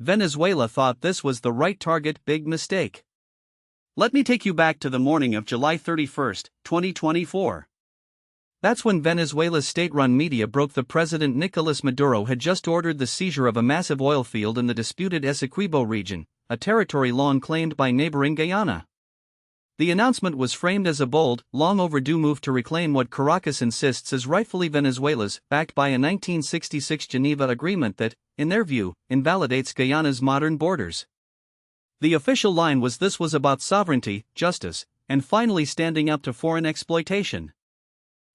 Venezuela thought this was the right target, big mistake. Let me take you back to the morning of July 31, 2024. That's when Venezuela's state-run media broke the President Nicolas Maduro had just ordered the seizure of a massive oil field in the disputed Essequibo region, a territory long claimed by neighboring Guyana. The announcement was framed as a bold, long-overdue move to reclaim what Caracas insists is rightfully Venezuela's, backed by a 1966 Geneva Agreement that, in their view, invalidates Guyana's modern borders. The official line was this was about sovereignty, justice, and finally standing up to foreign exploitation.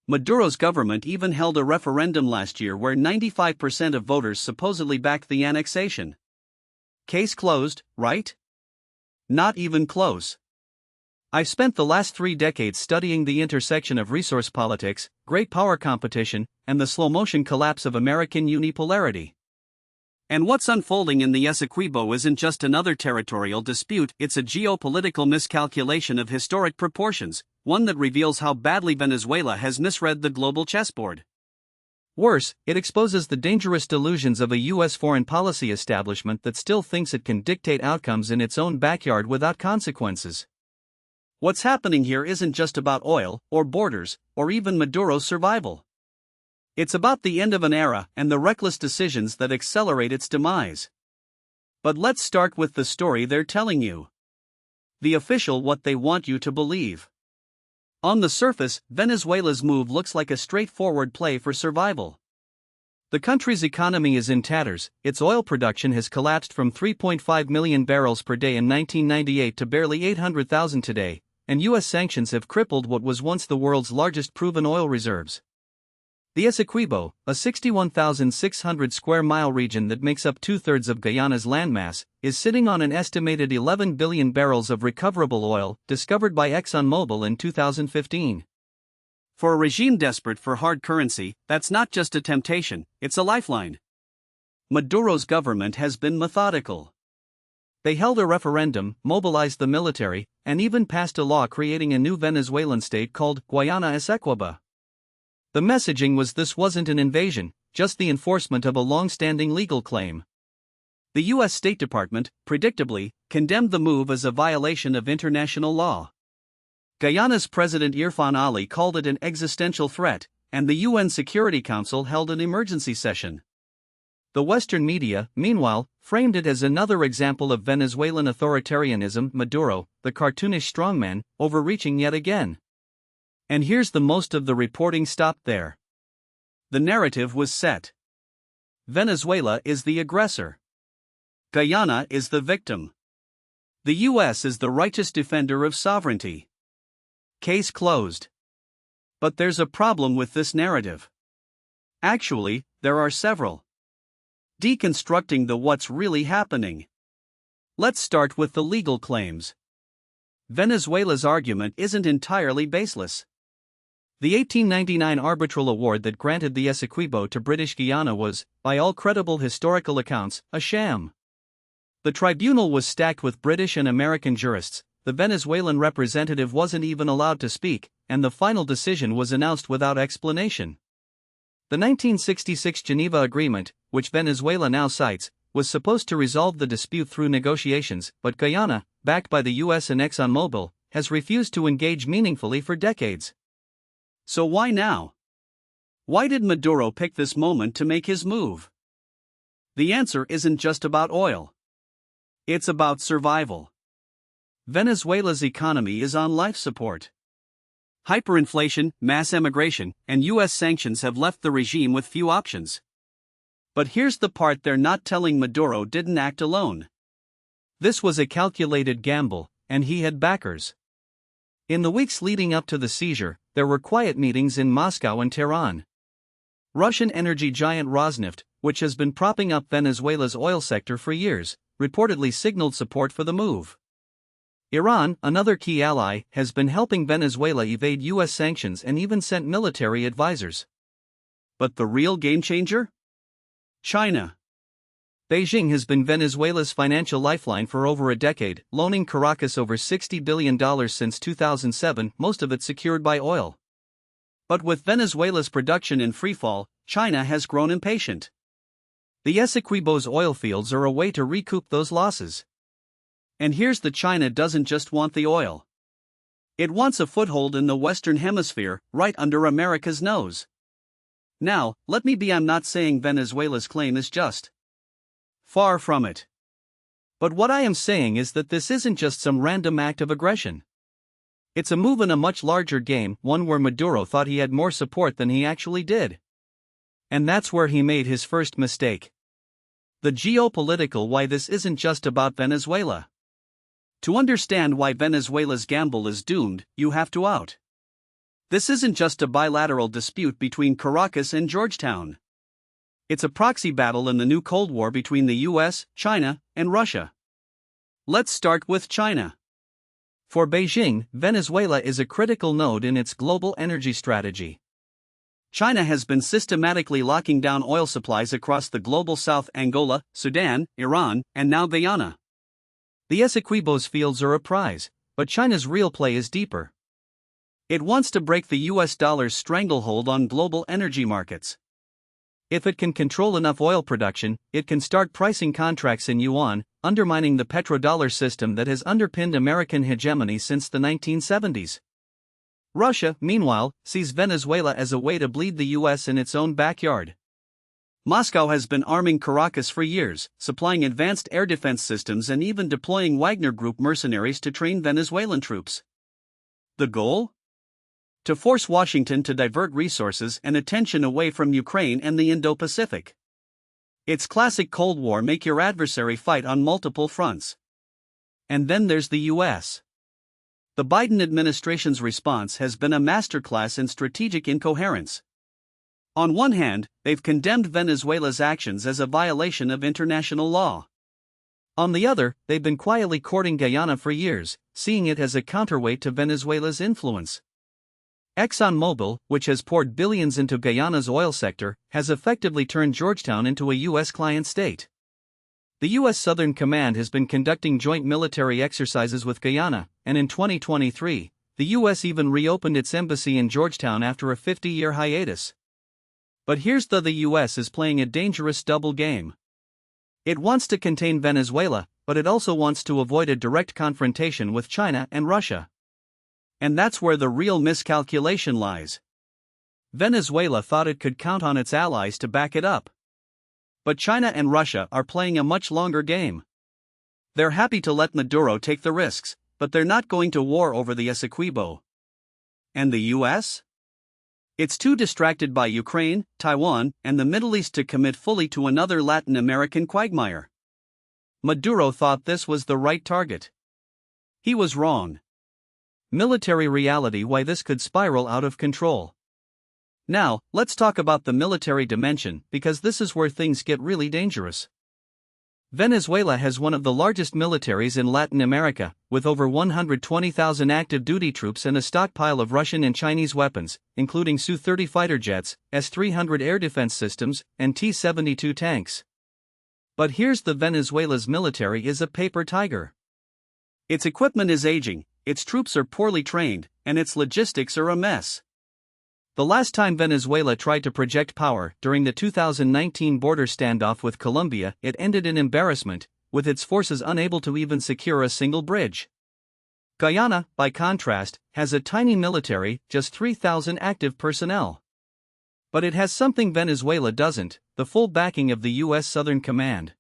Maduro's government even held a referendum last year where 95% of voters supposedly backed the annexation. Case closed, right? Not even close. I've spent the last 3 decades studying the intersection of resource politics, great power competition, and the slow-motion collapse of American unipolarity. And what's unfolding in the Essequibo isn't just another territorial dispute, it's a geopolitical miscalculation of historic proportions, one that reveals how badly Venezuela has misread the global chessboard. Worse, it exposes the dangerous delusions of a U.S. foreign policy establishment that still thinks it can dictate outcomes in its own backyard without consequences. What's happening here isn't just about oil, or borders, or even Maduro's survival. It's about the end of an era and the reckless decisions that accelerate its demise. But let's start with the story they're telling you. The official what they want you to believe. On the surface, Venezuela's move looks like a straightforward play for survival. The country's economy is in tatters, its oil production has collapsed from 3.5 million barrels per day in 1998 to barely 800,000 today, and U.S. sanctions have crippled what was once the world's largest proven oil reserves. The Essequibo, a 61,600 square mile region that makes up 2/3 of Guyana's landmass, is sitting on an estimated 11 billion barrels of recoverable oil, discovered by ExxonMobil in 2015. For a regime desperate for hard currency, that's not just a temptation, it's a lifeline. Maduro's government has been methodical. They held a referendum, mobilized the military, and even passed a law creating a new Venezuelan state called Guayana Essequiba. The messaging was this wasn't an invasion, just the enforcement of a long-standing legal claim. The U.S. State Department, predictably, condemned the move as a violation of international law. Guyana's President Irfan Ali called it an existential threat, and the UN Security Council held an emergency session. The Western media, meanwhile, framed it as another example of Venezuelan authoritarianism, Maduro, the cartoonish strongman, overreaching yet again. And here's the most of the reporting stopped there. The narrative was set. Venezuela is the aggressor. Guyana is the victim. The U.S. is the righteous defender of sovereignty. Case closed. But there's a problem with this narrative. Actually, there are several. Deconstructing the what's really happening. Let's start with the legal claims. Venezuela's argument isn't entirely baseless. The 1899 arbitral award that granted the Essequibo to British Guiana was, by all credible historical accounts, a sham. The tribunal was stacked with British and American jurists, the Venezuelan representative wasn't even allowed to speak, and the final decision was announced without explanation. The 1966 Geneva Agreement, which Venezuela now cites, was supposed to resolve the dispute through negotiations, but Guyana, backed by the U.S. and ExxonMobil, has refused to engage meaningfully for decades. So why now? Why did Maduro pick this moment to make his move? The answer isn't just about oil. It's about survival. Venezuela's economy is on life support. Hyperinflation, mass emigration, and U.S. sanctions have left the regime with few options. But here's the part they're not telling: Maduro didn't act alone. This was a calculated gamble, and he had backers. In the weeks leading up to the seizure, there were quiet meetings in Moscow and Tehran. Russian energy giant Rosneft, which has been propping up Venezuela's oil sector for years, reportedly signaled support for the move. Iran, another key ally, has been helping Venezuela evade U.S. sanctions and even sent military advisors. But the real game-changer? China. Beijing has been Venezuela's financial lifeline for over a decade, loaning Caracas over $60 billion since 2007, most of it secured by oil. But with Venezuela's production in freefall, China has grown impatient. The Essequibo's oil fields are a way to recoup those losses. And here's the China doesn't just want the oil. It wants a foothold in the Western Hemisphere, right under America's nose. Now, let me be, I'm not saying Venezuela's claim is just. Far from it. But what I am saying is that this isn't just some random act of aggression. It's a move in a much larger game, one where Maduro thought he had more support than he actually did. And that's where he made his first mistake. The geopolitical why this isn't just about Venezuela. To understand why Venezuela's gamble is doomed, you have to out. This isn't just a bilateral dispute between Caracas and Georgetown. It's a proxy battle in the new Cold War between the US, China, and Russia. Let's start with China. For Beijing, Venezuela is a critical node in its global energy strategy. China has been systematically locking down oil supplies across the global south: Angola, Sudan, Iran, and now Guyana. The Essequibo's fields are a prize, but China's real play is deeper. It wants to break the US dollar's stranglehold on global energy markets. If it can control enough oil production, it can start pricing contracts in yuan, undermining the petrodollar system that has underpinned American hegemony since the 1970s. Russia, meanwhile, sees Venezuela as a way to bleed the US in its own backyard. Moscow has been arming Caracas for years, supplying advanced air defense systems and even deploying Wagner Group mercenaries to train Venezuelan troops. The goal? To force Washington to divert resources and attention away from Ukraine and the Indo-Pacific. It's classic Cold War: make your adversary fight on multiple fronts. And then there's the US. The Biden administration's response has been a masterclass in strategic incoherence. On one hand, they've condemned Venezuela's actions as a violation of international law. On the other, they've been quietly courting Guyana for years, seeing it as a counterweight to Venezuela's influence. ExxonMobil, which has poured billions into Guyana's oil sector, has effectively turned Georgetown into a U.S. client state. The U.S. Southern Command has been conducting joint military exercises with Guyana, and in 2023, the U.S. even reopened its embassy in Georgetown after a 50-year hiatus. But here's the US is playing a dangerous double game. It wants to contain Venezuela, but it also wants to avoid a direct confrontation with China and Russia. And that's where the real miscalculation lies. Venezuela thought it could count on its allies to back it up. But China and Russia are playing a much longer game. They're happy to let Maduro take the risks, but they're not going to war over the Essequibo. And the US? It's too distracted by Ukraine, Taiwan, and the Middle East to commit fully to another Latin American quagmire. Maduro thought this was the right target. He was wrong. Military reality: why this could spiral out of control. Now, let's talk about the military dimension, because this is where things get really dangerous. Venezuela has one of the largest militaries in Latin America, with over 120,000 active duty troops and a stockpile of Russian and Chinese weapons, including Su-30 fighter jets, S-300 air defense systems, and T-72 tanks. But here's the: Venezuela's military is a paper tiger. Its equipment is aging, its troops are poorly trained, and its logistics are a mess. The last time Venezuela tried to project power, during the 2019 border standoff with Colombia, it ended in embarrassment, with its forces unable to even secure a single bridge. Guyana, by contrast, has a tiny military, just 3,000 active personnel. But it has something Venezuela doesn't: the full backing of the U.S. Southern Command.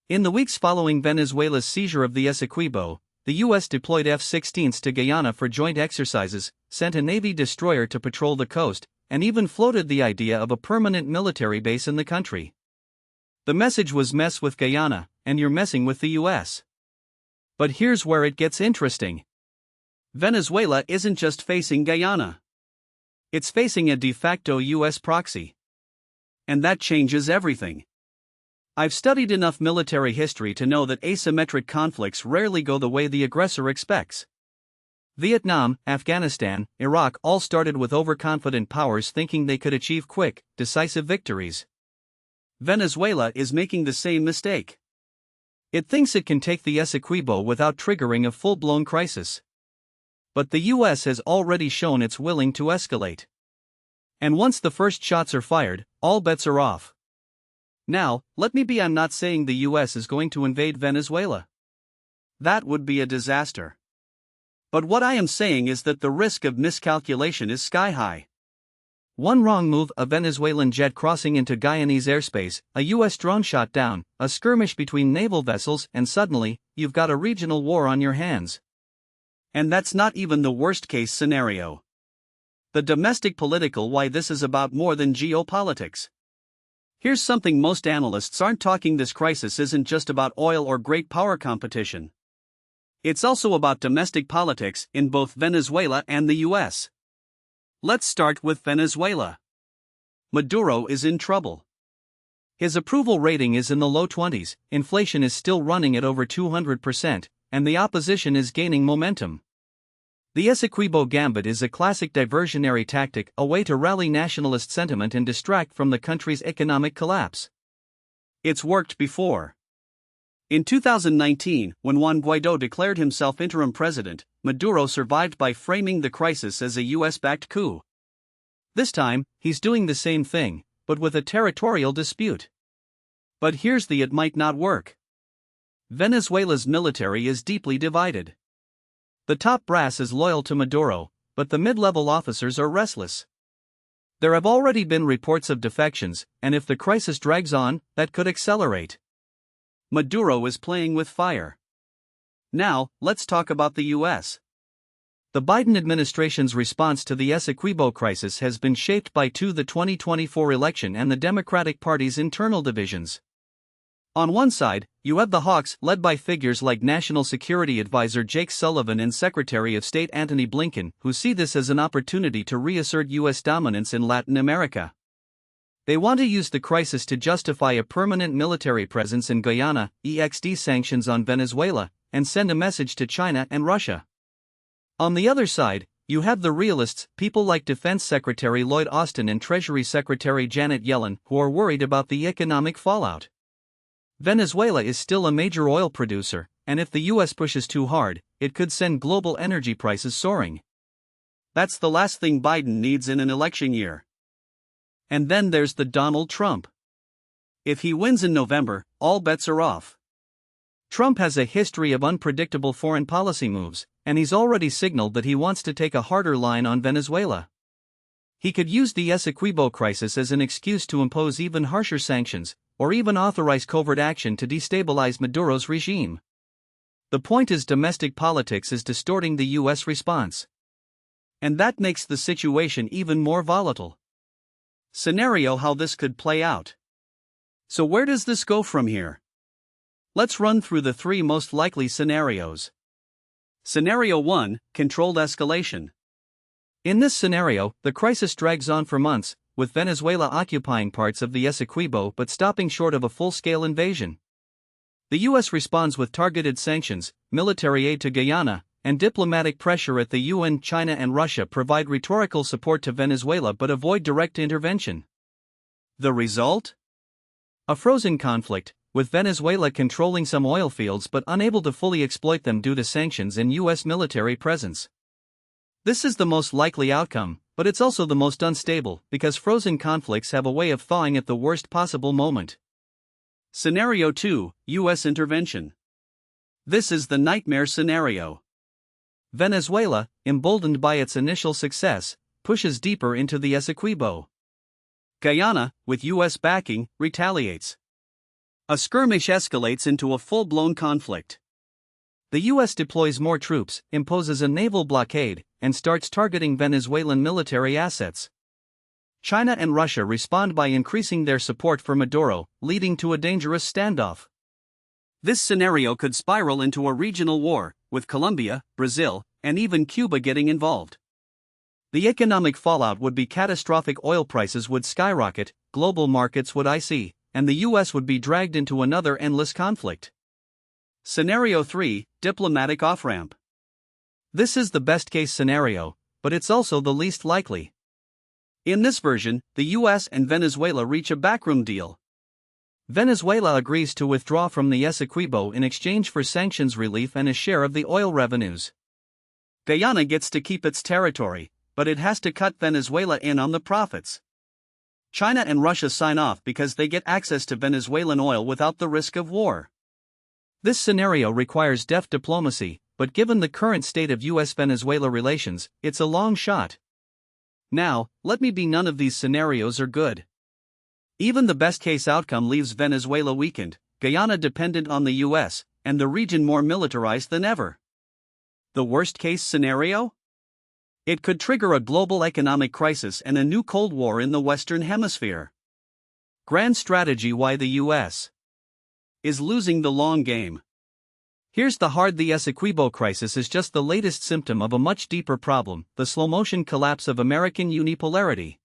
In the weeks following Venezuela's seizure of the Essequibo, the U.S. deployed F-16s to Guyana for joint exercises, sent a Navy destroyer to patrol the coast, and even floated the idea of a permanent military base in the country. The message was: mess with Guyana, and you're messing with the U.S. But here's where it gets interesting. Venezuela isn't just facing Guyana. It's facing a de facto U.S. proxy. And that changes everything. I've studied enough military history to know that asymmetric conflicts rarely go the way the aggressor expects. Vietnam, Afghanistan, Iraq all started with overconfident powers thinking they could achieve quick, decisive victories. Venezuela is making the same mistake. It thinks it can take the Essequibo without triggering a full-blown crisis. But the US has already shown it's willing to escalate. And once the first shots are fired, all bets are off. Now, let me be, I'm not saying the US is going to invade Venezuela. That would be a disaster. But what I am saying is that the risk of miscalculation is sky high. One wrong move, a Venezuelan jet crossing into Guyanese airspace, a US drone shot down, a skirmish between naval vessels, and suddenly, you've got a regional war on your hands. And that's not even the worst-case scenario. The domestic political why this is about more than geopolitics. Here's something most analysts aren't talking: this crisis isn't just about oil or great power competition. It's also about domestic politics in both Venezuela and the US. Let's start with Venezuela. Maduro is in trouble. His approval rating is in the low 20s, inflation is still running at over 200%, and the opposition is gaining momentum. The Essequibo Gambit is a classic diversionary tactic, a way to rally nationalist sentiment and distract from the country's economic collapse. It's worked before. In 2019, when Juan Guaidó declared himself interim president, Maduro survived by framing the crisis as a US-backed coup. This time, he's doing the same thing, but with a territorial dispute. But here's the it might not work. Venezuela's military is deeply divided. The top brass is loyal to Maduro, but the mid-level officers are restless. There have already been reports of defections, and if the crisis drags on, that could accelerate. Maduro is playing with fire. Now, let's talk about the US. The Biden administration's response to the Essequibo crisis has been shaped by the 2024 election and the Democratic Party's internal divisions. On one side, you have the hawks, led by figures like National Security Advisor Jake Sullivan and Secretary of State Antony Blinken, who see this as an opportunity to reassert US dominance in Latin America. They want to use the crisis to justify a permanent military presence in Guyana, ex sanctions on Venezuela, and send a message to China and Russia. On the other side, you have the realists, people like Defense Secretary Lloyd Austin and Treasury Secretary Janet Yellen, who are worried about the economic fallout. Venezuela is still a major oil producer, and if the US pushes too hard, it could send global energy prices soaring. That's the last thing Biden needs in an election year. And then there's the Donald Trump. If he wins in November, all bets are off. Trump has a history of unpredictable foreign policy moves, and he's already signaled that he wants to take a harder line on Venezuela. He could use the Essequibo crisis as an excuse to impose even harsher sanctions, or even authorize covert action to destabilize Maduro's regime. The point is, domestic politics is distorting the US response. And that makes the situation even more volatile. Scenario how this could play out. So where does this go from here? Let's run through the three most likely scenarios. Scenario 1, controlled escalation. In this scenario, the crisis drags on for months, with Venezuela occupying parts of the Essequibo but stopping short of a full-scale invasion. The US responds with targeted sanctions, military aid to Guyana, and diplomatic pressure at the UN. China and Russia provide rhetorical support to Venezuela but avoid direct intervention. The result? A frozen conflict, with Venezuela controlling some oil fields but unable to fully exploit them due to sanctions and US military presence. This is the most likely outcome, but it's also the most unstable, because frozen conflicts have a way of thawing at the worst possible moment. Scenario 2, US intervention. This is the nightmare scenario. Venezuela, emboldened by its initial success, pushes deeper into the Essequibo. Guyana, with US backing, retaliates. A skirmish escalates into a full-blown conflict. The US deploys more troops, imposes a naval blockade, and starts targeting Venezuelan military assets. China and Russia respond by increasing their support for Maduro, leading to a dangerous standoff. This scenario could spiral into a regional war, with Colombia, Brazil, and even Cuba getting involved. The economic fallout would be catastrophic. Oil prices would skyrocket, global markets would ice, and the US would be dragged into another endless conflict. Scenario 3, diplomatic off-ramp. This is the best-case scenario, but it's also the least likely. In this version, the US and Venezuela reach a backroom deal. Venezuela agrees to withdraw from the Essequibo in exchange for sanctions relief and a share of the oil revenues. Guyana gets to keep its territory, but it has to cut Venezuela in on the profits. China and Russia sign off because they get access to Venezuelan oil without the risk of war. This scenario requires deft diplomacy, but given the current state of US-Venezuela relations, it's a long shot. Now, let me be none of these scenarios are good. Even the best-case outcome leaves Venezuela weakened, Guyana dependent on the US, and the region more militarized than ever. The worst-case scenario? It could trigger a global economic crisis and a new Cold War in the Western Hemisphere. Grand strategy: why the US is losing the long game. Here's the hard: the Essequibo crisis is just the latest symptom of a much deeper problem, the slow-motion collapse of American unipolarity.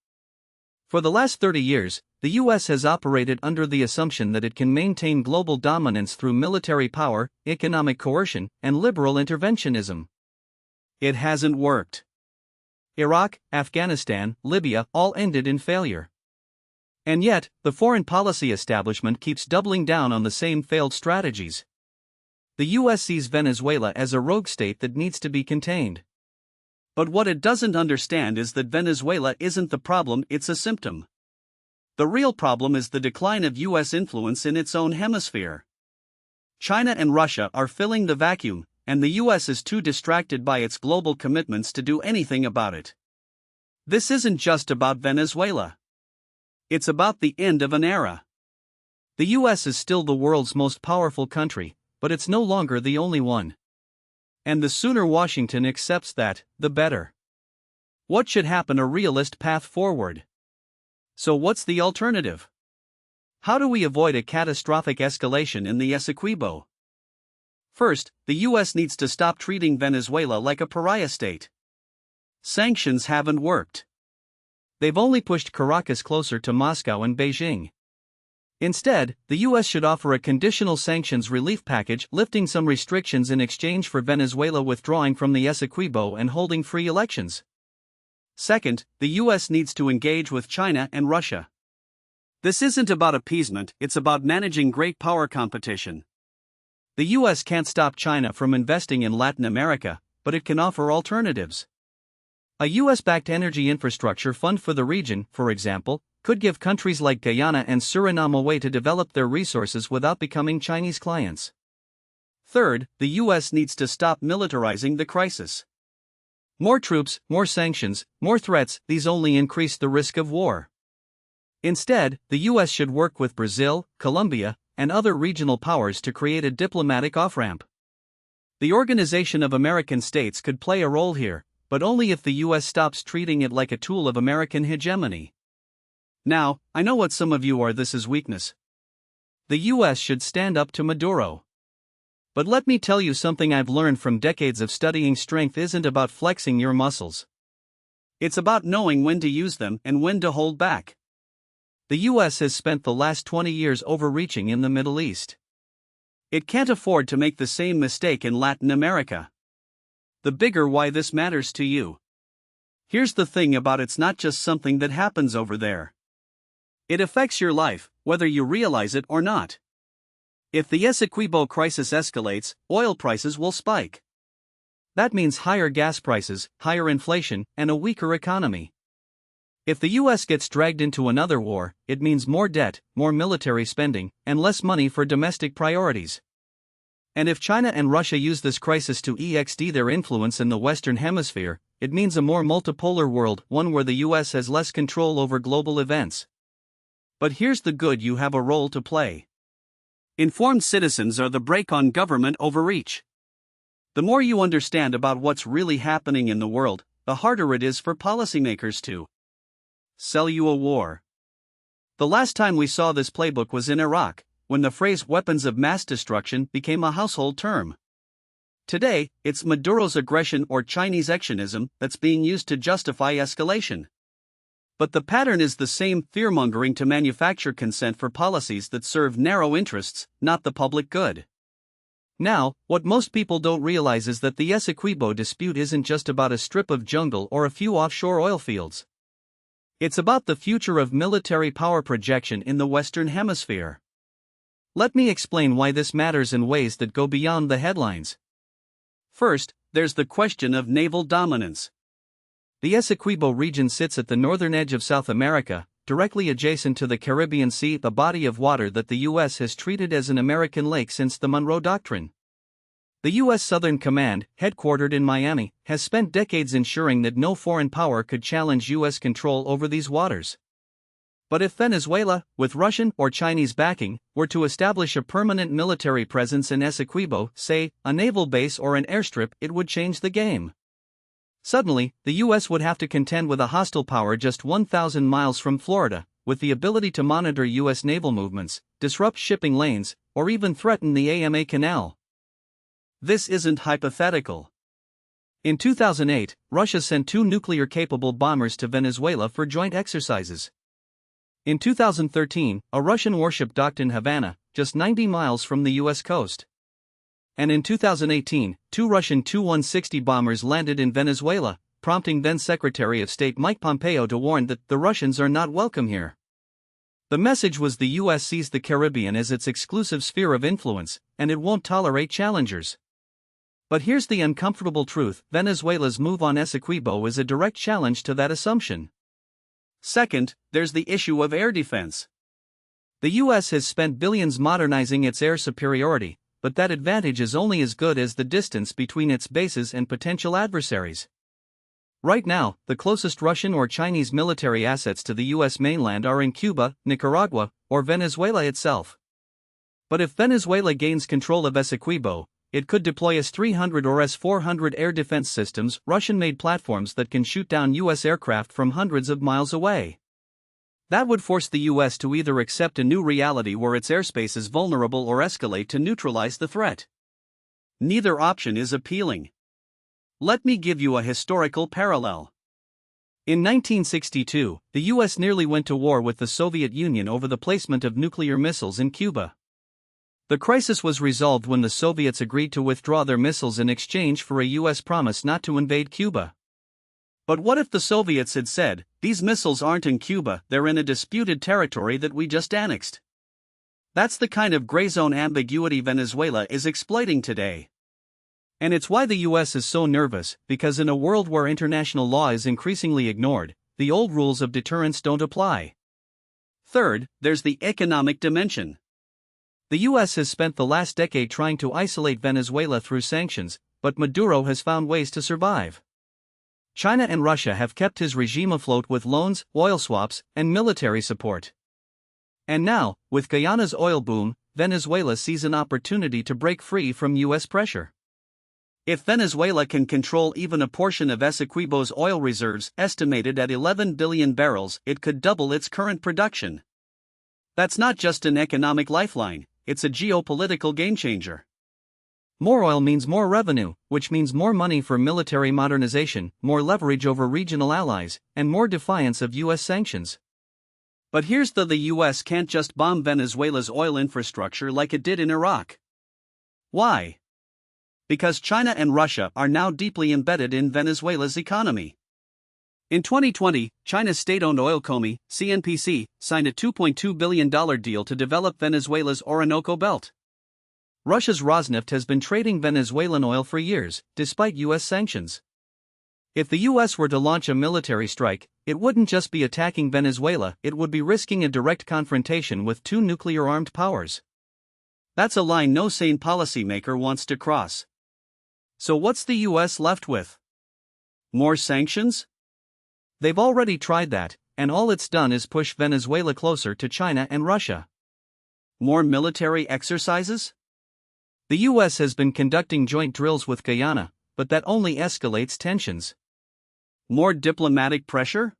For the last 30 years, the US has operated under the assumption that it can maintain global dominance through military power, economic coercion, and liberal interventionism. It hasn't worked. Iraq, Afghanistan, Libya all ended in failure. And yet, the foreign policy establishment keeps doubling down on the same failed strategies. The US sees Venezuela as a rogue state that needs to be contained. But what it doesn't understand is that Venezuela isn't the problem, it's a symptom. The real problem is the decline of US influence in its own hemisphere. China and Russia are filling the vacuum, and the US is too distracted by its global commitments to do anything about it. This isn't just about Venezuela. It's about the end of an era. The US is still the world's most powerful country, but it's no longer the only one. And the sooner Washington accepts that, the better. What should happen? A realist path forward. So what's the alternative? How do we avoid a catastrophic escalation in the Essequibo? First, the US needs to stop treating Venezuela like a pariah state. Sanctions haven't worked. They've only pushed Caracas closer to Moscow and Beijing. Instead, the US should offer a conditional sanctions relief package, lifting some restrictions in exchange for Venezuela withdrawing from the Essequibo and holding free elections. Second, the US needs to engage with China and Russia. This isn't about appeasement, it's about managing great power competition. The US can't stop China from investing in Latin America, but it can offer alternatives. A US-backed energy infrastructure fund for the region, for example, could give countries like Guyana and Suriname a way to develop their resources without becoming Chinese clients. Third, the US needs to stop militarizing the crisis. More troops, more sanctions, more threats, these only increase the risk of war. Instead, the US should work with Brazil, Colombia, and other regional powers to create a diplomatic off-ramp. The Organization of American States could play a role here, but only if the US stops treating it like a tool of American hegemony. Now, I know what some of you are: this is weakness. The US should stand up to Maduro. But let me tell you something I've learned from decades of studying: strength isn't about flexing your muscles. It's about knowing when to use them and when to hold back. The US has spent the last 20 years overreaching in the Middle East. It can't afford to make the same mistake in Latin America. The bigger why this matters to you. Here's the thing about it's not just something that happens over there. It affects your life, whether you realize it or not. If the Essequibo crisis escalates, oil prices will spike. That means higher gas prices, higher inflation, and a weaker economy. If the US gets dragged into another war, it means more debt, more military spending, and less money for domestic priorities. And if China and Russia use this crisis to extend their influence in the Western Hemisphere, it means a more multipolar world, one where the US has less control over global events. But here's the good: you have a role to play. Informed citizens are the brake on government overreach. The more you understand about what's really happening in the world, the harder it is for policymakers to sell you a war. The last time we saw this playbook was in Iraq, when the phrase weapons of mass destruction became a household term. Today, it's Maduro's aggression or Chinese actionism that's being used to justify escalation. But the pattern is the same: fearmongering to manufacture consent for policies that serve narrow interests, not the public good. Now, what most people don't realize is that the Essequibo dispute isn't just about a strip of jungle or a few offshore oil fields. It's about the future of military power projection in the Western Hemisphere. Let me explain why this matters in ways that go beyond the headlines. First, there's the question of naval dominance. The Essequibo region sits at the northern edge of South America, directly adjacent to the Caribbean Sea, the body of water that the U.S. has treated as an American lake since the Monroe Doctrine. The U.S. Southern Command, headquartered in Miami, has spent decades ensuring that no foreign power could challenge U.S. control over these waters. But if Venezuela, with Russian or Chinese backing, were to establish a permanent military presence in Essequibo, say, a naval base or an airstrip, it would change the game. Suddenly, the U.S. would have to contend with a hostile power just 1,000 miles from Florida, with the ability to monitor U.S. naval movements, disrupt shipping lanes, or even threaten the AMA Canal. This isn't hypothetical. In 2008, Russia sent 2 nuclear-capable bombers to Venezuela for joint exercises. In 2013, a Russian warship docked in Havana, just 90 miles from the U.S. coast. And in 2018, 2 Russian Tu-160 bombers landed in Venezuela, prompting then-Secretary of State Mike Pompeo to warn that the Russians are not welcome here. The message was the U.S. sees the Caribbean as its exclusive sphere of influence, and it won't tolerate challengers. But here's the uncomfortable truth: Venezuela's move on Essequibo is a direct challenge to that assumption. Second, there's the issue of air defense. The U.S. has spent billions modernizing its air superiority, but that advantage is only as good as the distance between its bases and potential adversaries. Right now, the closest Russian or Chinese military assets to the U.S. mainland are in Cuba, Nicaragua, or Venezuela itself. But if Venezuela gains control of Essequibo, it could deploy S-300 or S-400 air defense systems, Russian-made platforms that can shoot down U.S. aircraft from hundreds of miles away. That would force the U.S. to either accept a new reality where its airspace is vulnerable or escalate to neutralize the threat. Neither option is appealing. Let me give you a historical parallel. In 1962, the U.S. nearly went to war with the Soviet Union over the placement of nuclear missiles in Cuba. The crisis was resolved when the Soviets agreed to withdraw their missiles in exchange for a U.S. promise not to invade Cuba. But what if the Soviets had said, "These missiles aren't in Cuba, they're in a disputed territory that we just annexed"? That's the kind of gray zone ambiguity Venezuela is exploiting today. And it's why the U.S. is so nervous, because in a world where international law is increasingly ignored, the old rules of deterrence don't apply. Third, there's the economic dimension. The U.S. has spent the last decade trying to isolate Venezuela through sanctions, but Maduro has found ways to survive. China and Russia have kept his regime afloat with loans, oil swaps, and military support. And now, with Guyana's oil boom, Venezuela sees an opportunity to break free from U.S. pressure. If Venezuela can control even a portion of Essequibo's oil reserves, estimated at 11 billion barrels, it could double its current production. That's not just an economic lifeline, it's a geopolitical game-changer. More oil means more revenue, which means more money for military modernization, more leverage over regional allies, and more defiance of U.S. sanctions. But here's the U.S. can't just bomb Venezuela's oil infrastructure like it did in Iraq. Why? Because China and Russia are now deeply embedded in Venezuela's economy. In 2020, China's state-owned oil company, CNPC, signed a $2.2 billion deal to develop Venezuela's Orinoco Belt. Russia's Rosneft has been trading Venezuelan oil for years, despite U.S. sanctions. If the U.S. were to launch a military strike, it wouldn't just be attacking Venezuela, it would be risking a direct confrontation with 2 nuclear-armed powers. That's a line no sane policymaker wants to cross. So what's the U.S. left with? More sanctions? They've already tried that, and all it's done is push Venezuela closer to China and Russia. More military exercises? The U.S. has been conducting joint drills with Guyana, but that only escalates tensions. More diplomatic pressure?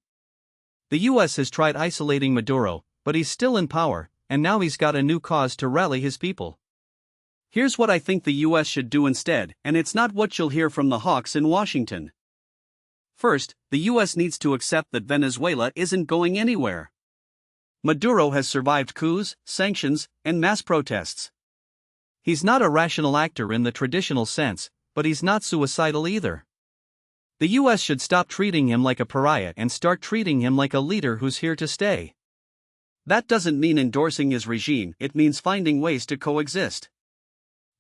The U.S. has tried isolating Maduro, but he's still in power, and now he's got a new cause to rally his people. Here's what I think the U.S. should do instead, and it's not what you'll hear from the hawks in Washington. First, the U.S. needs to accept that Venezuela isn't going anywhere. Maduro has survived coups, sanctions, and mass protests. He's not a rational actor in the traditional sense, but he's not suicidal either. The U.S. should stop treating him like a pariah and start treating him like a leader who's here to stay. That doesn't mean endorsing his regime, it means finding ways to coexist.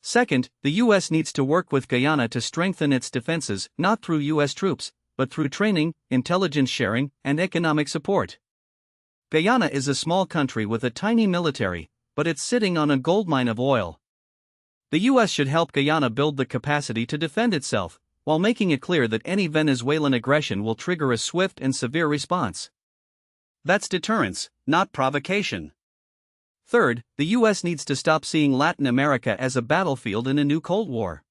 Second, the U.S. needs to work with Guyana to strengthen its defenses, not through U.S. troops, but through training, intelligence sharing, and economic support. Guyana is a small country with a tiny military, but it's sitting on a goldmine of oil. The US should help Guyana build the capacity to defend itself, while making it clear that any Venezuelan aggression will trigger a swift and severe response. That's deterrence, not provocation. Third, the US needs to stop seeing Latin America as a battlefield in a new Cold War.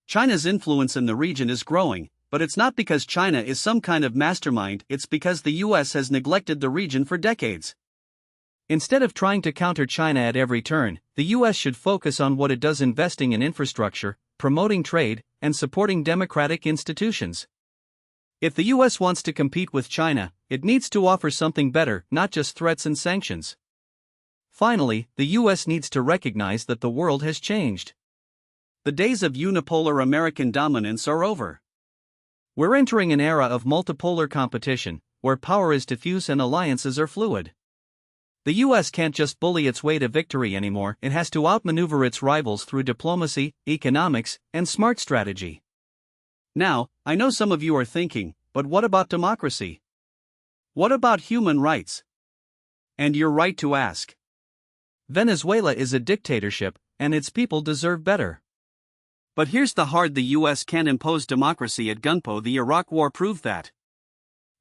China's influence in the region is growing, but it's not because China is some kind of mastermind, it's because the US has neglected the region for decades. Instead of trying to counter China at every turn, the US should focus on what it does: investing in infrastructure, promoting trade, and supporting democratic institutions. If the US wants to compete with China, it needs to offer something better, not just threats and sanctions. Finally, the US needs to recognize that the world has changed. The days of unipolar American dominance are over. We're entering an era of multipolar competition, where power is diffuse and alliances are fluid. The US can't just bully its way to victory anymore, it has to outmaneuver its rivals through diplomacy, economics, and smart strategy. Now, I know some of you are thinking, but what about democracy? What about human rights? And you're right to ask. Venezuela is a dictatorship, and its people deserve better. But here's the hard: the US can't impose democracy at gunpoint. The Iraq War proved that.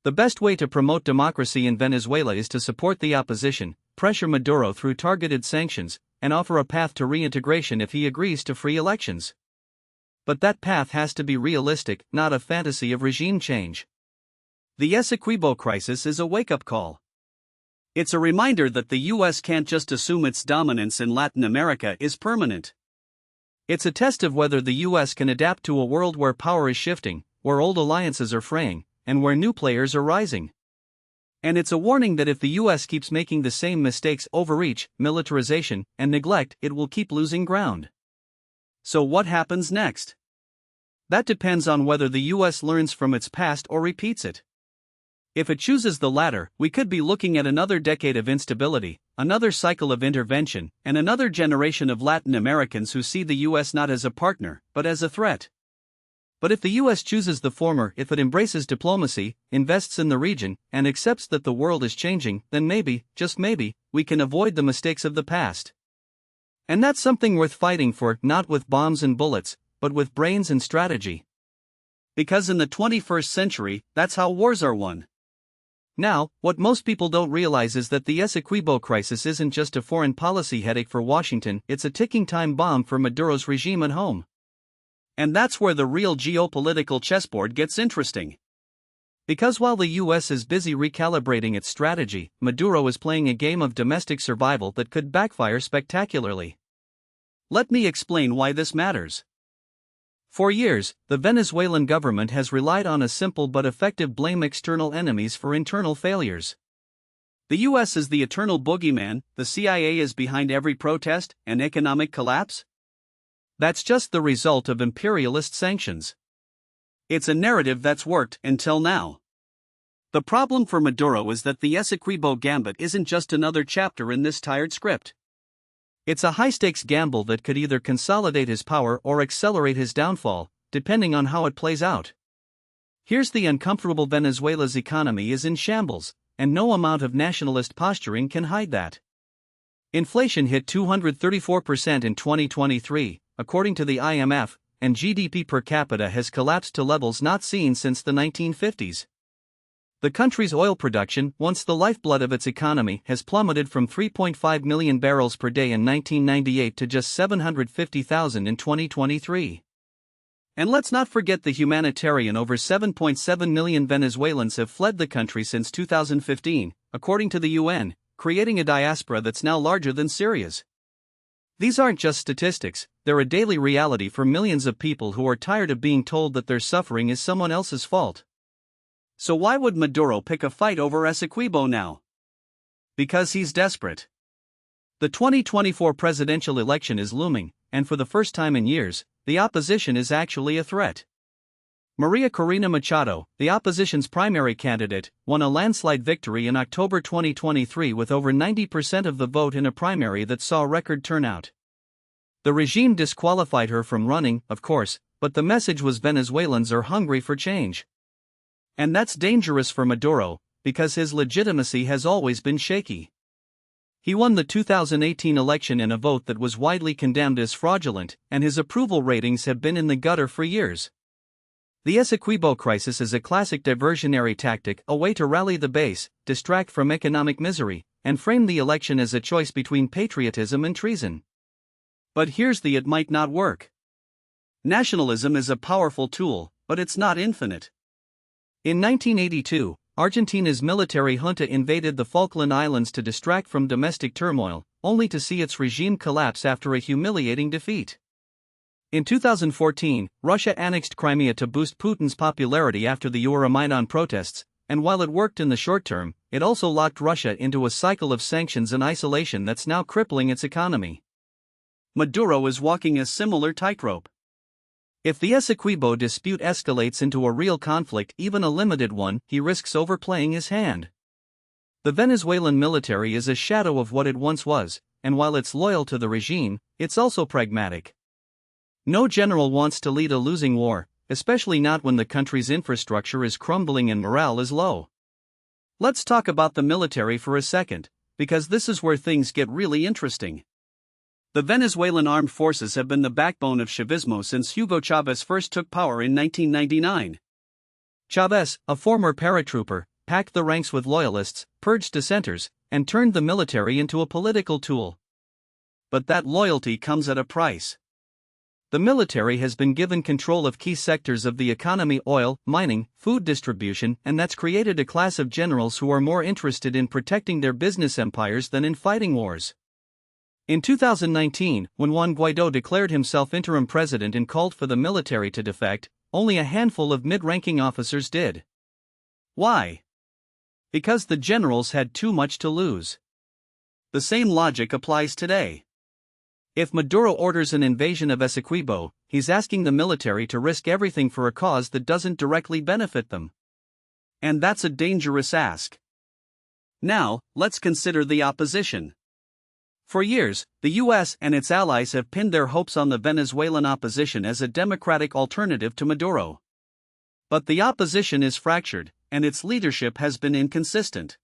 The best way to promote democracy in Venezuela is to support the opposition, pressure Maduro through targeted sanctions, and offer a path to reintegration if he agrees to free elections. But that path has to be realistic, not a fantasy of regime change. The Essequibo crisis is a wake-up call. It's a reminder that the US can't just assume its dominance in Latin America is permanent. It's a test of whether the US can adapt to a world where power is shifting, where old alliances are fraying, and where new players are rising. And it's a warning that if the US keeps making the same mistakes: overreach, militarization, and neglect, it will keep losing ground. So what happens next? That depends on whether the US learns from its past or repeats it. If it chooses the latter, we could be looking at another decade of instability, another cycle of intervention, and another generation of Latin Americans who see the US not as a partner, but as a threat. But if the US chooses the former, if it embraces diplomacy, invests in the region, and accepts that the world is changing, then maybe, just maybe, we can avoid the mistakes of the past. And that's something worth fighting for, not with bombs and bullets, but with brains and strategy. Because in the 21st century, that's how wars are won. Now, what most people don't realize is that the Essequibo crisis isn't just a foreign policy headache for Washington, it's a ticking time bomb for Maduro's regime at home. And that's where the real geopolitical chessboard gets interesting. Because while the US is busy recalibrating its strategy, Maduro is playing a game of domestic survival that could backfire spectacularly. Let me explain why this matters. For years, the Venezuelan government has relied on a simple but effective: blame external enemies for internal failures. The US is the eternal boogeyman, the CIA is behind every protest and economic collapse. That's just the result of imperialist sanctions. It's a narrative that's worked until now. The problem for Maduro is that the Essequibo gambit isn't just another chapter in this tired script. It's a high-stakes gamble that could either consolidate his power or accelerate his downfall, depending on how it plays out. Here's the uncomfortable: Venezuela's economy is in shambles, and no amount of nationalist posturing can hide that. Inflation hit 234% in 2023, according to the IMF, and GDP per capita has collapsed to levels not seen since the 1950s. The country's oil production, once the lifeblood of its economy, has plummeted from 3.5 million barrels per day in 1998 to just 750,000 in 2023. And let's not forget the humanitarian: over 7.7 million Venezuelans have fled the country since 2015, according to the UN, creating a diaspora that's now larger than Syria's. These aren't just statistics, they're a daily reality for millions of people who are tired of being told that their suffering is someone else's fault. So why would Maduro pick a fight over Essequibo now? Because he's desperate. The 2024 presidential election is looming, and for the first time in years, the opposition is actually a threat. Maria Corina Machado, the opposition's primary candidate, won a landslide victory in October 2023 with over 90% of the vote in a primary that saw record turnout. The regime disqualified her from running, of course, but the message was Venezuelans are hungry for change. And that's dangerous for Maduro, because his legitimacy has always been shaky. He won the 2018 election in a vote that was widely condemned as fraudulent, and his approval ratings have been in the gutter for years. The Essequibo crisis is a classic diversionary tactic, a way to rally the base, distract from economic misery, and frame the election as a choice between patriotism and treason. But here's the it might not work. Nationalism is a powerful tool, but it's not infinite. In 1982, Argentina's military junta invaded the Falkland Islands to distract from domestic turmoil, only to see its regime collapse after a humiliating defeat. In 2014, Russia annexed Crimea to boost Putin's popularity after the Euromaidan protests, and while it worked in the short term, it also locked Russia into a cycle of sanctions and isolation that's now crippling its economy. Maduro is walking a similar tightrope. If the Essequibo dispute escalates into a real conflict, even a limited one, he risks overplaying his hand. The Venezuelan military is a shadow of what it once was, and while it's loyal to the regime, it's also pragmatic. No general wants to lead a losing war, especially not when the country's infrastructure is crumbling and morale is low. Let's talk about the military for a second, because this is where things get really interesting. The Venezuelan armed forces have been the backbone of Chavismo since Hugo Chavez first took power in 1999. Chavez, a former paratrooper, packed the ranks with loyalists, purged dissenters, and turned the military into a political tool. But that loyalty comes at a price. The military has been given control of key sectors of the economy: oil, mining, food distribution, and that's created a class of generals who are more interested in protecting their business empires than in fighting wars. In 2019, when Juan Guaidó declared himself interim president and called for the military to defect, only a handful of mid-ranking officers did. Why? Because the generals had too much to lose. The same logic applies today. If Maduro orders an invasion of Essequibo, he's asking the military to risk everything for a cause that doesn't directly benefit them. And that's a dangerous ask. Now, let's consider the opposition. For years, the US and its allies have pinned their hopes on the Venezuelan opposition as a democratic alternative to Maduro. But the opposition is fractured, and its leadership has been inconsistent.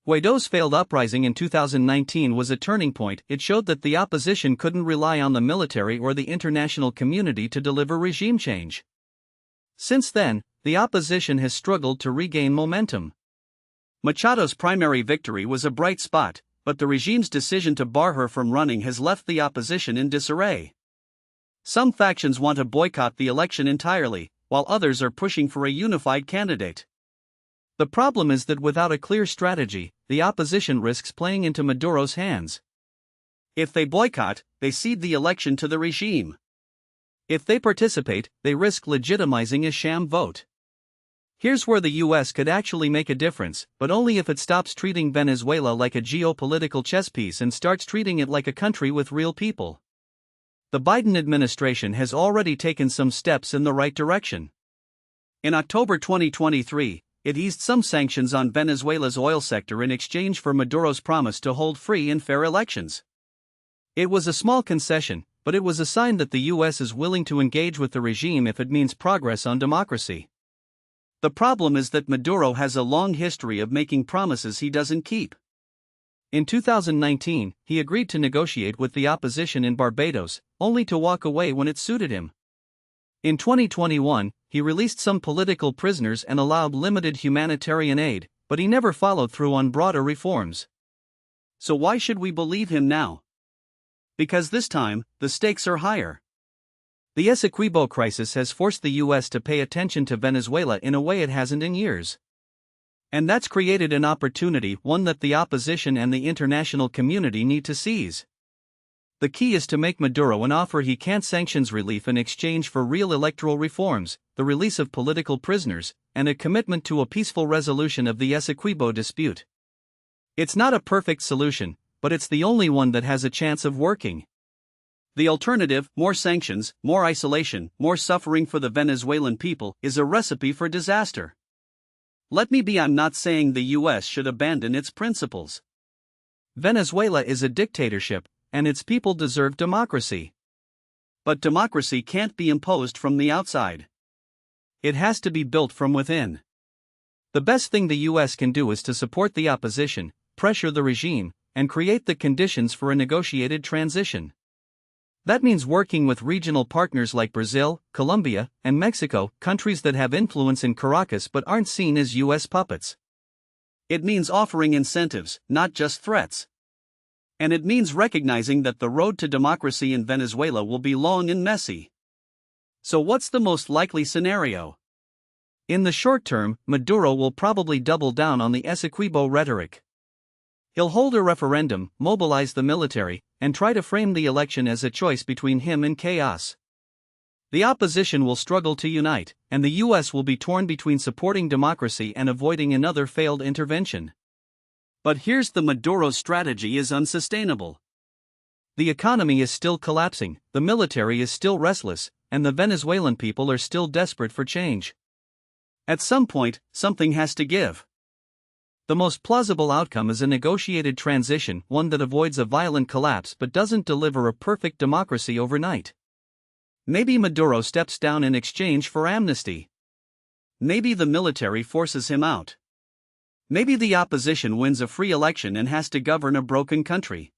Guaidó's failed uprising in 2019 was a turning point. It showed that the opposition couldn't rely on the military or the international community to deliver regime change. Since then, the opposition has struggled to regain momentum. Machado's primary victory was a bright spot, but the regime's decision to bar her from running has left the opposition in disarray. Some factions want to boycott the election entirely, while others are pushing for a unified candidate. The problem is that without a clear strategy, the opposition risks playing into Maduro's hands. If they boycott, they cede the election to the regime. If they participate, they risk legitimizing a sham vote. Here's where the US could actually make a difference, but only if it stops treating Venezuela like a geopolitical chess piece and starts treating it like a country with real people. The Biden administration has already taken some steps in the right direction. In October 2023, it eased some sanctions on Venezuela's oil sector in exchange for Maduro's promise to hold free and fair elections. It was a small concession, but it was a sign that the US is willing to engage with the regime if it means progress on democracy. The problem is that Maduro has a long history of making promises he doesn't keep. In 2019, he agreed to negotiate with the opposition in Barbados, only to walk away when it suited him. In 2021, he released some political prisoners and allowed limited humanitarian aid, but he never followed through on broader reforms. So why should we believe him now? Because this time, the stakes are higher. The Essequibo crisis has forced the US to pay attention to Venezuela in a way it hasn't in years. And that's created an opportunity, one that the opposition and the international community need to seize. The key is to make Maduro an offer he can't: sanctions relief in exchange for real electoral reforms, the release of political prisoners, and a commitment to a peaceful resolution of the Essequibo dispute. It's not a perfect solution, but it's the only one that has a chance of working. The alternative, more sanctions, more isolation, more suffering for the Venezuelan people, is a recipe for disaster. Let me be, I'm not saying the US should abandon its principles. Venezuela is a dictatorship, and its people deserve democracy. But democracy can't be imposed from the outside. It has to be built from within. The best thing the US can do is to support the opposition, pressure the regime, and create the conditions for a negotiated transition. That means working with regional partners like Brazil, Colombia, and Mexico, countries that have influence in Caracas but aren't seen as US puppets. It means offering incentives, not just threats. And it means recognizing that the road to democracy in Venezuela will be long and messy. So what's the most likely scenario? In the short term, Maduro will probably double down on the Essequibo rhetoric. He'll hold a referendum, mobilize the military, and try to frame the election as a choice between him and chaos. The opposition will struggle to unite, and the US will be torn between supporting democracy and avoiding another failed intervention. But here's the Maduro's strategy is unsustainable. The economy is still collapsing, the military is still restless, and the Venezuelan people are still desperate for change. At some point, something has to give. The most plausible outcome is a negotiated transition, one that avoids a violent collapse but doesn't deliver a perfect democracy overnight. Maybe Maduro steps down in exchange for amnesty. Maybe the military forces him out. Maybe the opposition wins a free election and has to govern a broken country.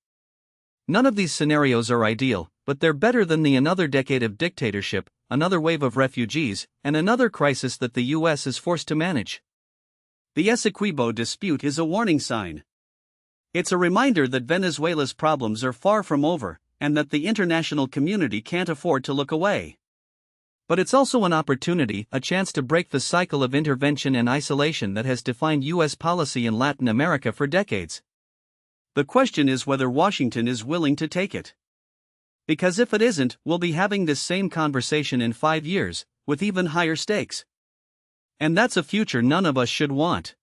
None of these scenarios are ideal, but they're better than another decade of dictatorship, another wave of refugees, and another crisis that the US is forced to manage. The Essequibo dispute is a warning sign. It's a reminder that Venezuela's problems are far from over, and that the international community can't afford to look away. But it's also an opportunity, a chance to break the cycle of intervention and isolation that has defined US policy in Latin America for decades. The question is whether Washington is willing to take it. Because if it isn't, we'll be having this same conversation in 5 years, with even higher stakes. And that's a future none of us should want.